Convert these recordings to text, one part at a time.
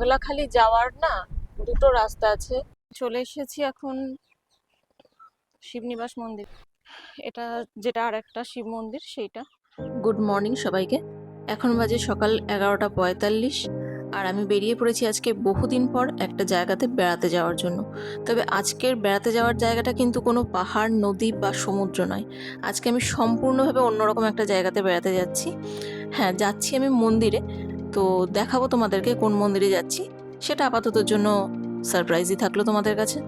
পাগলাখালি যাওয়ার না দুটো রাস্তা আছে। চলে এসেছি এখন শিবনিবাস মন্দির, এটা যেটা আর একটা শিব মন্দির সেইটা। গুড মর্নিং সবাইকে। এখন বাজে সকাল 11:45 আর আমি বেরিয়ে পড়েছি আজকে বহুদিন পর একটা জায়গাতে বেড়াতে যাওয়ার জন্য। তবে আজকের বেড়াতে যাওয়ার জায়গাটা কিন্তু কোনো পাহাড়, নদী বা সমুদ্র নয়। আজকে আমি সম্পূর্ণভাবে অন্যরকম একটা জায়গাতে বেড়াতে যাচ্ছি। হ্যাঁ, যাচ্ছি আমি মন্দিরে। তো দেখাবো তোমাদেরকে কোন মন্দিরে যাচ্ছি, সেটা আপাততর জন্য সারপ্রাইজই থাকলো তোমাদের কাছে।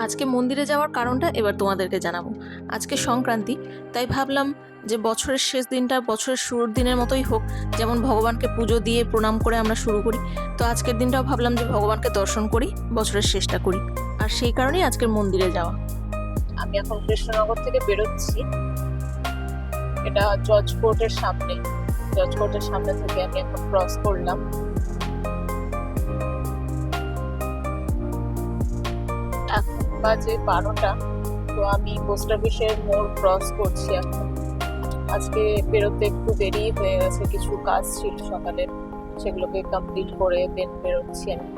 আজকে মন্দিরে যাওয়ার কারণটা এবার তোমাদেরকে জানাবো। আজকে সংক্রান্তি, তাই ভাবলাম যে বছরের শেষ দিনটা বছরের শুরুর দিনের মতোই হোক, যেমন ভগবানকে পুজো দিয়ে প্রণাম করে আমরা শুরু করি, তো আজকের দিনটাও ভাবলাম যে ভগবানকে দর্শন করি, বছরের শেষটা করি, আর সেই কারণেই আজকের মন্দিরে যাওয়া। আমি এখন কৃষ্ণনগর থেকে বেরোচ্ছি, এটা জজ কোর্টের সামনে। জজ কোর্টের সামনে থেকে আমি এখন ক্রস করলাম। এখন বাজে 12টা, তো আমি পোস্ট অফিসের মোড় ক্রস করছি এখন। আজকে বেরোতে একটু দেরি হয়ে গেছে, কিছু কাজ ছিল সকালে, সেগুলোকে কমপ্লিট করে দেন বেরোচ্ছি আমি।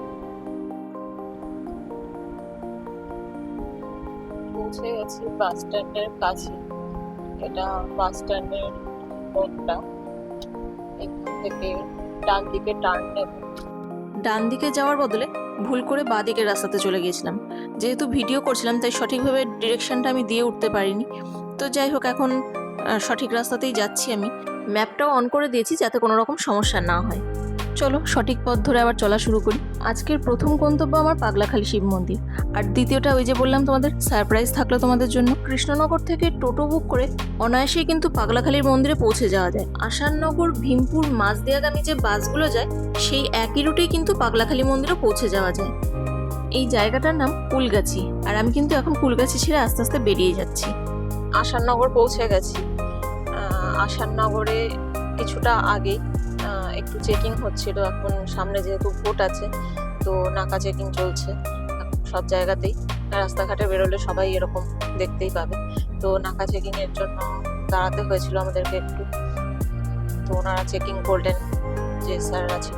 পৌঁছে গেছি বাস স্ট্যান্ডের কাছে, এটা বাস স্ট্যান্ডের মোড়টা। এখান থেকে ডান দিকে টার্ন নেব। ডান দিকে যাওয়ার বদলে ভুল করে বাঁ দিকের রাস্তাতে চলে গিয়েছিলাম। যেহেতু ভিডিও করছিলাম তাই সঠিকভাবে ডিরেকশনটা আমি দিয়ে উঠতে পারিনি। তো যাই হোক, এখন সঠিক রাস্তাতেই যাচ্ছি আমি। ম্যাপটাও অন করে দিয়েছি যাতে কোনো রকম সমস্যা না হয়। চলো সঠিক পথ ধরে আবার চলা শুরু করি। আজকের প্রথম গন্তব্য আমার পাগলাখালি শিব মন্দির, আর দ্বিতীয়টা ওই যে বললাম তোমাদের সারপ্রাইজ থাকলো তোমাদের জন্য। কৃষ্ণনগর থেকে টোটো বুক করে অনায়াসেই কিন্তু পাগলাখালির মন্দিরে পৌঁছে যাওয়া যায়। আসাননগর, ভীমপুর, মাঝদিয়াগামী যে বাসগুলো যায় সেই একই রুটেই কিন্তু পাগলাখালি মন্দিরে পৌঁছে যাওয়া যায়। এই জায়গাটার নাম কুলগাছি, আর আমি কিন্তু এখন কুলগাছি ছেড়ে আস্তে আস্তে বেরিয়ে যাচ্ছি। আসাননগর পৌঁছে গেছি। আসাননগরে কিছুটা আগে একটু চেকিং হচ্ছিল, এখন সামনে যেহেতু ভোট আছে তো নাকা চেকিং চলছে সব জায়গাতেই। রাস্তাঘাটে বেরোলে সবাই এরকম দেখতেই পাবে। তো নাকা চেকিং এর জন্য দাঁড়াতে হয়েছিল আমাদেরকে একটু, তো ওনারা চেকিং করলেন, যে স্যাররা ছিল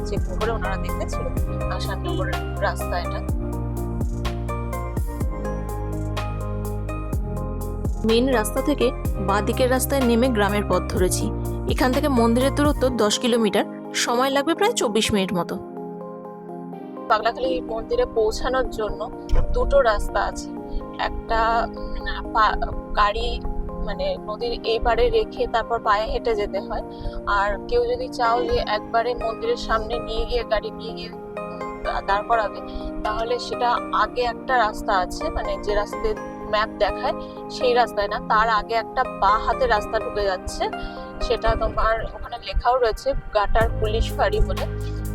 চেকিং করে ওনারা দেখেছিল। আসাননগরের রাস্তা এটা। মেন রাস্তা থেকে বাঁ দিকের রাস্তায় নেমে গ্রামের পথ ধরেছি। এখান থেকে মন্দিরের দূরত্ব 10 কিলোমিটার, সময় লাগবে প্রায় 24 মিনিট মতো। পাগলাখালি মন্দিরে পৌঁছানোর জন্য দুটো রাস্তা আছে। একটা গাড়ি মানে নদীর এই পারে রেখে তারপর পায়ে হেঁটে যেতে হয়, আর কেউ যদি চাও যে একবারে মন্দিরের সামনে নিয়ে গিয়ে গাড়ি নিয়ে গিয়ে দাঁড় করাবে, তাহলে সেটা আগে একটা রাস্তা আছে, মানে যে রাস্তায় ম্যাপ দেখায় সেই রাস্তায় না, তার আগে একটা বাঁ হাতে রাস্তা ঢুকে যাচ্ছে। সেটা তোমার ওখানে লেখাও রয়েছে গাটার পুলিশ ফাঁড়ি বলে।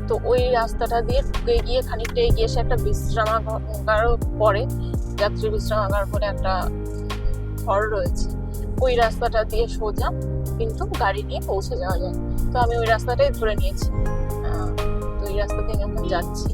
তো ওই রাস্তাটা দিয়ে ঢুকে গিয়ে খানিকটা এগিয়ে এসে একটা বিশ্রামাগারও পরে, যাত্রী বিশ্রামাগার বলে একটা ঘর রয়েছে। ওই রাস্তাটা দিয়ে সোজা কিন্তু গাড়ি নিয়ে পৌঁছে যাওয়া যায়। তো আমি ওই রাস্তাটাই ধরে নিয়েছি, তো ওই রাস্তা থেকে এখন যাচ্ছি।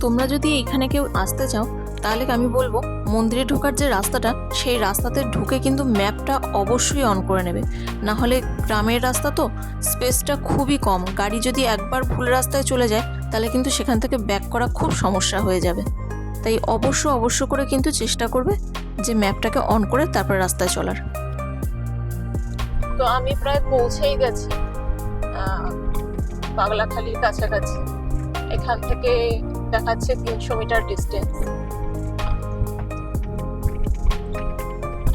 তোমরা যদি এখানে কেউ আসতে চাও তাহলে আমি বলবো মন্দিরে ঢোকার যে রাস্তাটা সেই রাস্তাতে ঢুকে কিন্তু ম্যাপটা অবশ্যই অন করে নেবে, না হলে গ্রামের রাস্তা তো স্পেসটা খুবই কম। গাড়ি যদি একবার ভুল রাস্তায় চলে যায় তাহলে কিন্তু সেখান থেকে ব্যাক করা খুব সমস্যা হয়ে যাবে। তাই অবশ্য করে কিন্তু চেষ্টা করবে যে ম্যাপটাকে অন করে তারপর রাস্তায় চলার। তো আমি প্রায় পৌঁছেই গেছি পাগলাখালির কাছাকাছি। এখান থেকে দেখাচ্ছে 300 মিটার ডিস্টেন্স।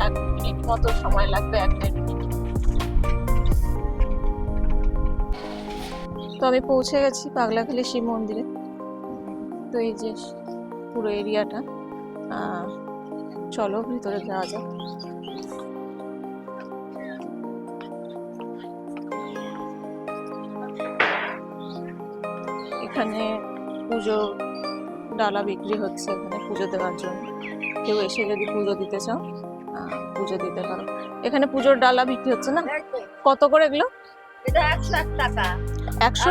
1 মিনিট মতো সময় লাগবে, 1-1.5 মিনিট। তো আমি পৌঁছে গেছি পাগলাখালি শিব মন্দিরে। তো এই যে পুরো এরিয়াটা, চলো ভিতরে যাওয়া যাক। এখানে পুজো ডালা বিক্রি হচ্ছে, এখানে পুজো দেওয়ার জন্য। কেউ এসে যদি পুজো দিতে চাও পুজো দিতে পারো। এখানে পুজোর ডালা বিক্রি হচ্ছে না? কত করে এগুলো? এটা 101 টাকা। 100?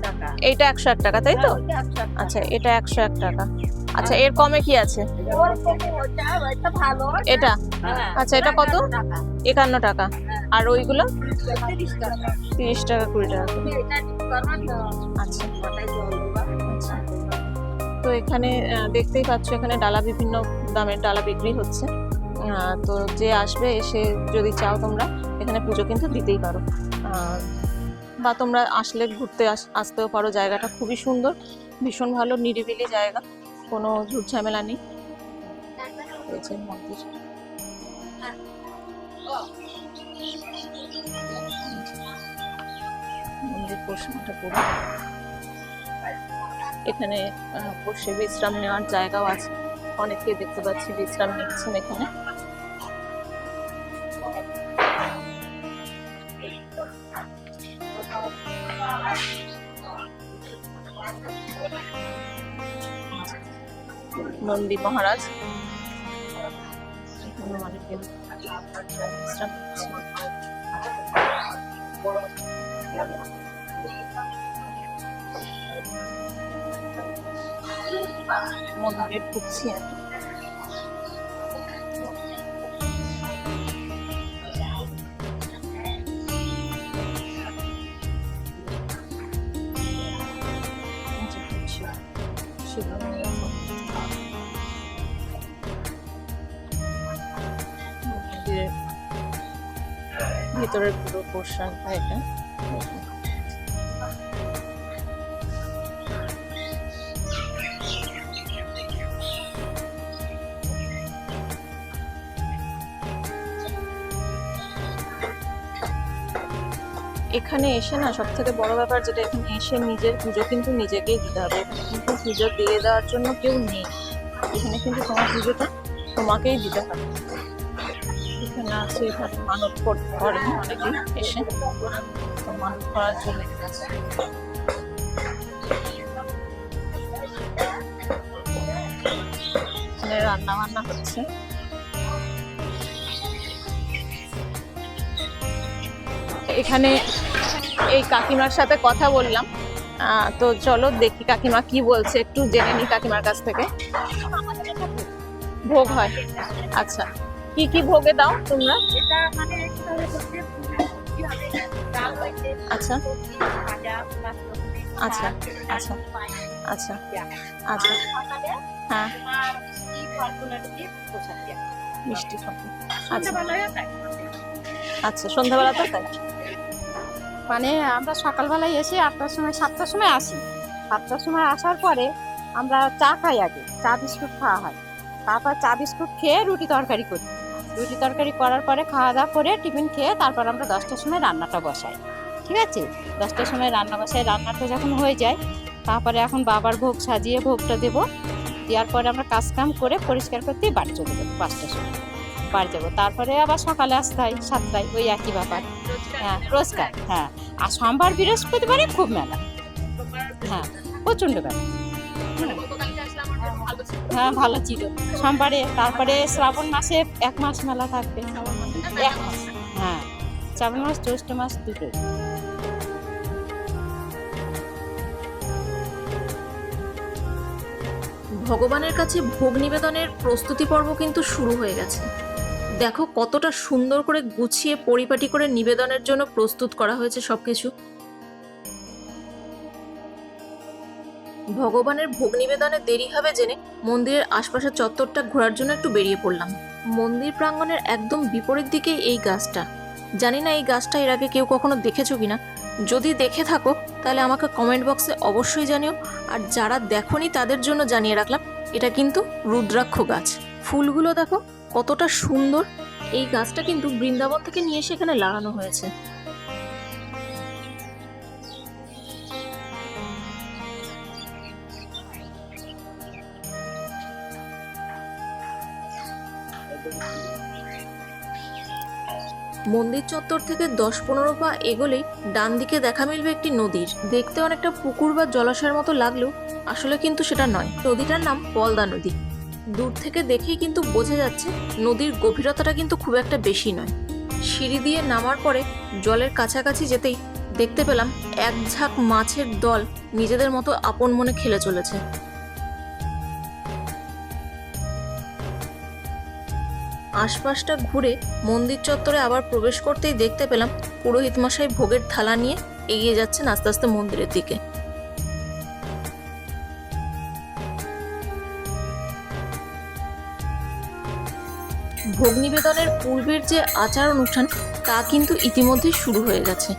টাকা। এইটা 101 টাকা, তাই তো? আচ্ছা, এটা 101 টাকা। আচ্ছা, এর কমে কি আছে? ভালো এটা? আচ্ছা, এটা কত? 51 টাকা। আর ওইগুলো 30 টাকা 30 টাকা 20 টাকা করে। এটা করবা তো আচ্ছা মাথায় জল দেবা আচ্ছা। তো এখানে দেখতেই পাচ্ছ এখানে ডালা বিভিন্ন দামের ডালা বিক্রি হচ্ছে। তো যে আসবে এসে যদি চাও তোমরা এখানে পুজো কিন্তু দিতেই পারো, বা তোমরা আসলে ঘুরতে আসতেও পারো। জায়গাটা খুবই সুন্দর, ভীষণ ভালো, নিরিবিলি জায়গা, কোনো ঝুট ঝামেলা নেই। এই যে মন্দির, মন্দির পোর্শনটা পুরো। এখানে বসে বিশ্রাম নেওয়ার জায়গাও আছে, অনেককে দেখতে পাচ্ছি বিশ্রাম নিচ্ছেন এখানে। নন্দী মহারাজ এখানে অনেকে বিশ্রাম নিচ্ছেন। মন্দিরে ঢুকছি আমি। মন্দিরের ভিতরের পুরো পোর্শনটা এটা। এখানে এসে না সব থেকে বড় ব্যাপার যেটা, এখানে এসে নিজের পুজো কিন্তু নিজেকেই দিতে হবে। এখানে কিন্তু পুজো দিয়ে দেওয়ার জন্য কেউ নেই, এখানে কিন্তু তোমার পুজোটা তোমাকেই দিতে হবে। এখানে আছে, এখানে মানত করেন অনেকে এসে, তো মানত করার জন্য আছে। এখানে রান্না বান্না হচ্ছে। এখানে এই কাকিমার সাথে কথা বললাম, তো চলো দেখি কাকিমা কি বলছে, একটু জেনে নি কাকিমার কাছ থেকে। ভোগ হয়, আচ্ছা, কি কি ভোগে দাও তোমরা? এটা মানে কিভাবে করতে কি হবে ডাল হইছে আচ্ছা ভাজা প্লাস আচ্ছা আচ্ছা আচ্ছা আচ্ছা, সকালে হ্যাঁ তোমার মিষ্টি ফলগুলো দিয়ে প্রসাদ দেয়া মিষ্টি ফল, আচ্ছা সন্ধ্যাবেলায় তাই আচ্ছা, সন্ধ্যাবেলা তো তাই। মানে আমরা সকালবেলায় এসে 8টার সময় 7টার সময় আসি। 7টার সময় আসার পরে আমরা চা খাই, আগে চা বিস্কুট খাওয়া হয়, তারপর চা বিস্কুট খেয়ে রুটি তরকারি করি। রুটি তরকারি করার পরে খাওয়া দাওয়া করে টিফিন খেয়ে তারপর আমরা 10টার সময় রান্নাটা বসাই। ঠিক আছে, 10টার সময় রান্না বসাই। রান্নাটা যখন হয়ে যায় তারপরে এখন বাবার ভোগ সাজিয়ে ভোগটা দেবো। দেওয়ার পরে আমরা কাজ কাম করে পরিষ্কার করতে বাড়ি চলে যাবো, 5টার সময় বাড়ি যাবো। তারপরে আবার সকালে আসতে হয় 7টায়, ওই একই ব্যাপার। হ্যাঁ রোজকার, হ্যাঁ। আর সোমবার বৃহস্পতিবারে খুব মেলা, হ্যাঁ প্রচণ্ড মেলা। হ্যাঁ ভালো ছিল সোমবারে। তারপরে শ্রাবণ মাসে 1 মাস মেলা থাকবে, 1 মাস, হ্যাঁ শ্রাবণ মাস জ্যৈষ্ঠ মাস দুটোই। ভগবানের কাছে ভোগ নিবেদনের প্রস্তুতি পর্ব কিন্তু শুরু হয়ে গেছে। দেখো কতটা সুন্দর করে গুছিয়ে পরিপাটি করে নিবেদনের জন্য প্রস্তুত করা হয়েছে সবকিছু। ভগবানের ভোগ নিবেদনে দেরি হবে জেনে মন্দিরের আশপাশের চত্বরটা ঘোরার জন্য একটু বেরিয়ে পড়লাম। মন্দির প্রাঙ্গণের একদম বিপরীত দিকে এই গাছটা। জানি না এই গাছটা এর আগে কেউ কখনো দেখেছো কিনা, যদি দেখে থাকো তাহলে আমাকে কমেন্ট বক্সে অবশ্যই জানিও। আর যারা দেখোনি তাদের জন্য জানিয়ে রাখলাম, এটা কিন্তু রুদ্রাক্ষ গাছ। ফুলগুলো দেখো কতটা সুন্দর। এই গাছটা কিন্তু বৃন্দাবন থেকে নিয়ে এসে এখানে লাগানো হয়েছে। মন্দির চত্বর থেকে 10-15 পা এগোলেই ডান দিকে দেখা মিলবে একটি নদীর। দেখতে অনেকটা পুকুর বা জলাশয়ের মতো লাগলেও আসলে কিন্তু সেটা নয়। নদীটার নাম পলদা নদী। দূর থেকে দেখেই কিন্তু বোঝা যাচ্ছে নদীর গভীরতাটা কিন্তু খুব একটা বেশি নয়। সিঁড়ি দিয়ে নামার পরে জলের কাছাকাছি যেতেই দেখতে পেলাম এক ঝাঁক মাছের দল নিজেদের মতো আপন মনে খেলে চলেছে। আশপাশটা ঘুরে মন্দির চত্বরে আবার প্রবেশ করতেই দেখতে পেলাম পুরোহিত মশাই ভোগের থালা নিয়ে এগিয়ে যাচ্ছেন আস্তে আস্তে মন্দিরের দিকে। ভোগ নিবেদনের পূর্বের যে আচার অনুষ্ঠান তা কিন্তু ইতিমধ্যেই শুরু হয়ে গেছে।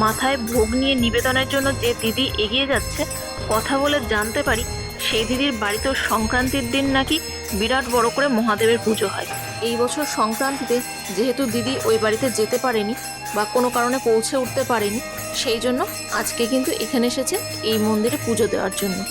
মাথায় ভোগ নিয়ে নিবেদনের জন্য যে দিদি এগিয়ে যাচ্ছে, কথা বলে জানতে পারি সেই দিদির বাড়িতেও সংক্রান্তির দিন নাকি বিরাট বড় করে মহাদেবের পুজো হয়। এই বছর সংক্রান্তিতে যেহেতু দিদি ওই বাড়িতে যেতে পারেনি বা কোনো কারণে পৌঁছে উঠতে পারেনি, সেই জন্য আজকে কিন্তু এখানে এসেছে এই মন্দিরে পুজো দেওয়ার জন্য।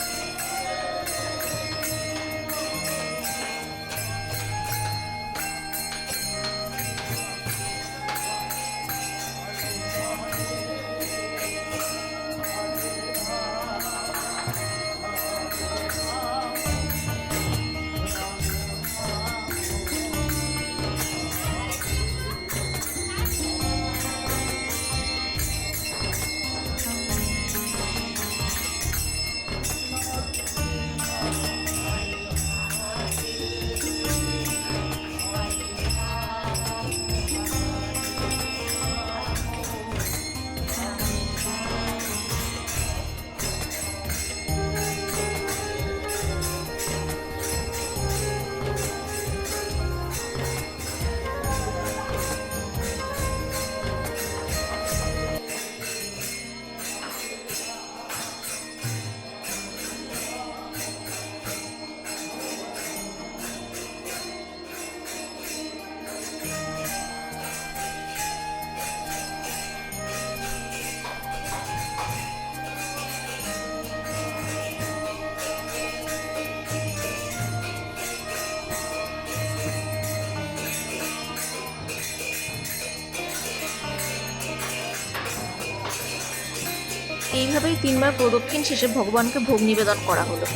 এইভাবেই 3 বার প্রদক্ষিণ শেষে ভগবানকে ভোগ নিবেদন করা হলো।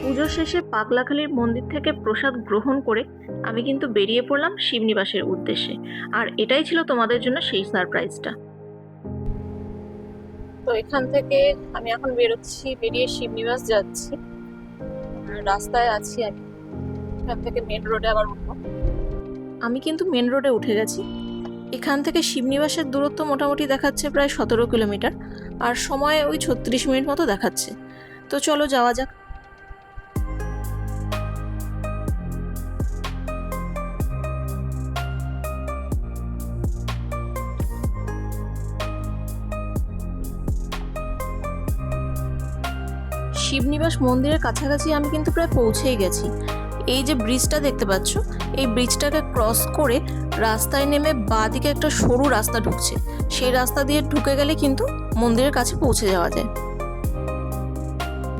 পুজো শেষে পাগলাখালীর মন্দির থেকে প্রসাদ গ্রহণ করে আমি কিন্তু বেরিয়ে পড়লাম শিবনিবাসের উদ্দেশ্যে। আর এটাই ছিল তোমাদের জন্য সেই সারপ্রাইজটা। তো এখান থেকে আমি এখন বেরোচ্ছি, বেরিয়ে শিবনিবাস যাচ্ছি। রাস্তায় আছি আমি, এখান থেকে মেন রোডে আবার উঠবো। আমি কিন্তু মেন রোডে উঠে গেছি। এখান থেকে শিবনিবাসের দূরত্ব মোটামুটি দেখাচ্ছে প্রায় 17 কিলোমিটার, আর সময় ওই 36 মিনিট মতো দেখাচ্ছে। তো চলো যাওয়া যাক। শিবনিবাস মন্দিরের কাছাকাছি আমি কিন্তু প্রায় পৌঁছেই গেছি। এই যে ব্রিজটা দেখতে পাচ্ছ, এই ব্রিজটাকে ক্রস করে রাস্তায় নেমে বাঁ দিকে একটা সরু রাস্তা ঢুকছে, সেই রাস্তা দিয়ে ঢুকে গেলে কিন্তু মন্দিরের কাছে পৌঁছে যাওয়া যায়।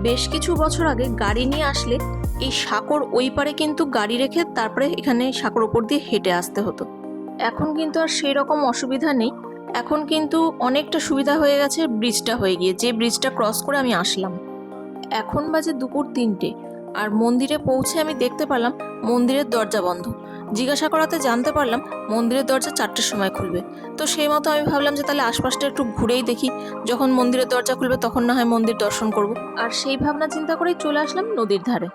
বেশ কিছু বছর আগে গাড়ি নিয়ে আসলে এই সাঁকোর ওই পারে কিন্তু গাড়ি রেখে তারপরে এখানে সাঁকোর ওপর দিয়ে হেঁটে আসতে হতো। এখন কিন্তু আর সেই রকম অসুবিধা নেই, এখন কিন্তু অনেকটা সুবিধা হয়ে গেছে ব্রিজটা হয়ে গিয়ে, যে ব্রিজটা ক্রস করে আমি আসলাম। এখন বাজে দুপুর 3টে, আর মন্দিরে পৌঁছে আমি দেখতে পেলাম মন্দিরের দরজা বন্ধ। জিজ্ঞাসা করাতে জানতে পারলাম মন্দিরের দরজা 4টের সময় খুলবে। তো সেই মতো আমি ভাবলাম যে তাহলে আশপাশটা একটু ঘুরেই দেখি, যখন মন্দিরের দরজা খুলবে তখন না হয় মন্দির দর্শন করব। আর সেই ভাবনা চিন্তা করেই চলে আসলাম নদীর ধারে।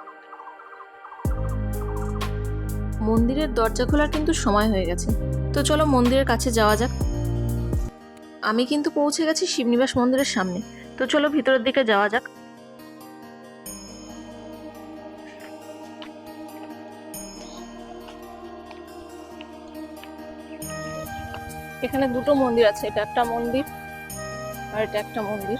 মন্দিরের দরজা খোলার কিন্তু সময় হয়ে গেছে, তো চলো মন্দিরের কাছে যাওয়া যাক। আমি কিন্তু পৌঁছে গেছি শিবনিবাস মন্দিরের সামনে, তো চলো ভিতরের দিকে যাওয়া যাক। এখানে দুটো মন্দির আছে, এটা একটা মন্দির আর এটা একটা মন্দির।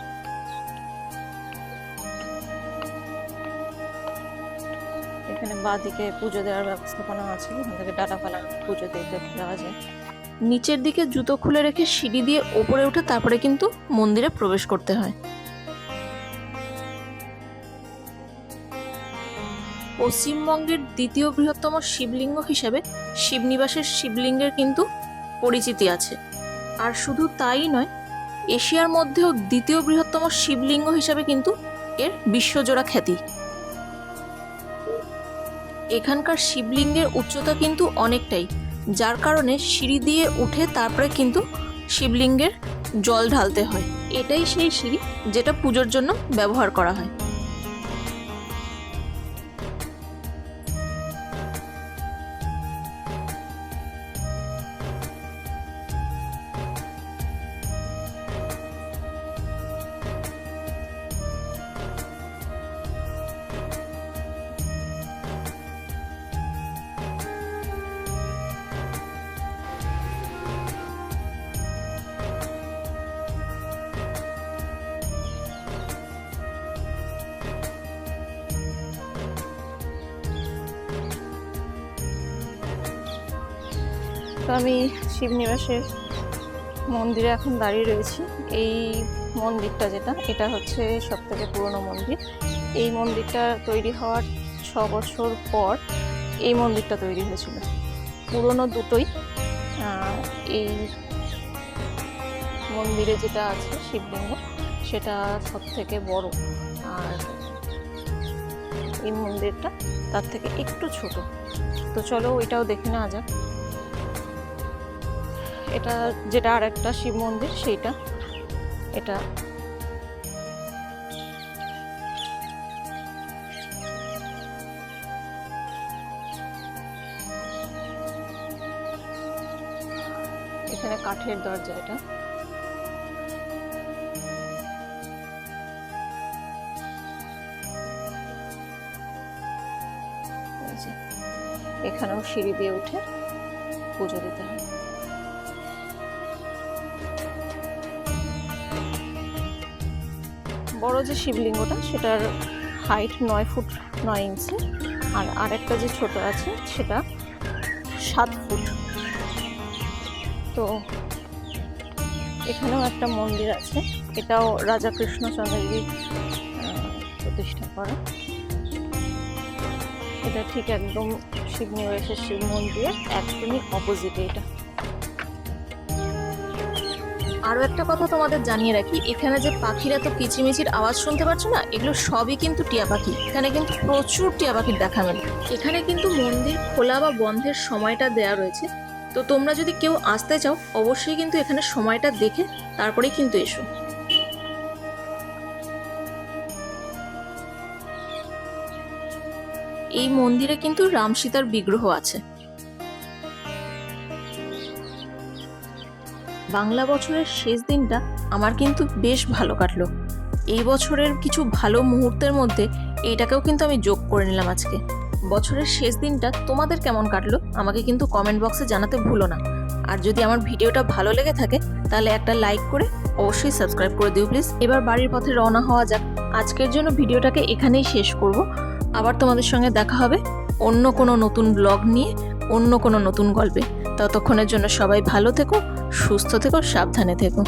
এখানে বাঁদিকে পুজো দেওয়ার ব্যবস্থাপনা আছে, ওখান থেকে ডালা ফালা পুজো দিতে দেওয়া যায়। নিচের দিকে জুতো খুলে রেখে সিঁড়ি দিয়ে ওপরে উঠে তারপরে কিন্তু মন্দিরে প্রবেশ করতে হয়। পশ্চিমবঙ্গের দ্বিতীয় বৃহত্তম শিবলিঙ্গ হিসেবে শিবনিবাসের শিবলিঙ্গের কিন্তু পরিচিতি আছে। আর শুধু তাই নয়, এশিয়ার মধ্যেও দ্বিতীয় বৃহত্তম শিবলিঙ্গ হিসেবে কিন্তু এর বিশ্বজোড়া খ্যাতি। এখানকার শিবলিঙ্গের উচ্চতা কিন্তু অনেকটাই, যার কারণে সিঁড়ি দিয়ে উঠে তারপরে কিন্তু শিবলিঙ্গের জল ঢালতে হয়। এটাই সেই সিঁড়ি যেটা পুজোর জন্য ব্যবহার করা হয়। তো আমি শিবনিবাসের মন্দিরে এখন দাঁড়িয়ে রয়েছি। এই মন্দিরটা এটা হচ্ছে সব থেকে পুরনো মন্দির। এই মন্দিরটা তৈরি হওয়ার 6 বছর পর এই মন্দিরটা তৈরি হয়েছিল। পুরনো দুটোই। এই মন্দিরে যেটা আছে শিবলিঙ্গ সেটা সব থেকে বড়, আর এই মন্দিরটা তার থেকে একটু ছোট। তো চলো ওইটাও দেখে নেওয়া যাক। এটা যেটা আর একটা শিব মন্দির সেইটা, এটা এখানে কাঠের দরজা। এটা এখানেও সিঁড়ি দিয়ে উঠে পুজো দিতে হয়। বড় যে শিবলিঙ্গটা সেটার হাইট 9 ফুট 9 ইঞ্চি, আর আরেকটা যে ছোট আছে সেটা 7 ফুট। তো এখানেও একটা মন্দির আছে, এটাও রাজা কৃষ্ণচন্দ্রেরই প্রতিষ্ঠা করা। এটা ঠিক একদম শিবনিবাসের শিব মন্দিরের একদমই অপোজিটে এটা। আরও একটা কথা তোমাদের জানিয়ে রাখি, এখানে যে পাখির এত কিচিমিচির আওয়াজ শুনতে পাচ্ছ না, এগুলো সবই কিন্তু টিয়া পাখি। এখানে কিন্তু প্রচুর টিয়া পাখির দেখা মেলে। এখানে কিন্তু মন্দির খোলা বা বন্ধের সময়টা দেয়া রয়েছে, তো তোমরা যদি কেউ আসতে চাও অবশ্যই কিন্তু এখানে সময়টা দেখে তারপরেই কিন্তু এসো। এই মন্দিরে কিন্তু রাম সীতার বিগ্রহ আছে। বাংলা বছরের শেষ দিনটা আমার কিন্তু বেশ ভালো কাটলো। এই বছরের কিছু ভালো মুহূর্তের মধ্যে এইটাকেও কিন্তু আমি যোগ করে নিলাম আজকে। বছরের শেষ দিনটা তোমাদের কেমন কাটলো আমাকে কিন্তু কমেন্ট বক্সে জানাতে ভুলো না। আর যদি আমার ভিডিওটা ভালো লেগে থাকে তাহলে একটা লাইক করে অবশ্যই সাবস্ক্রাইব করে দিও প্লিজ। এবার বাড়ির পথে রওনা হওয়া যাক। আজকের জন্য ভিডিওটাকে এখানেই শেষ করব। আবার তোমাদের সঙ্গে দেখা হবে অন্য কোনো নতুন ব্লগ নিয়ে, অন্য কোনো নতুন গল্পে। ততক্ষণের জন্য সবাই ভালো থেকো, সুস্থ থেকো, সাবধানে থেকো।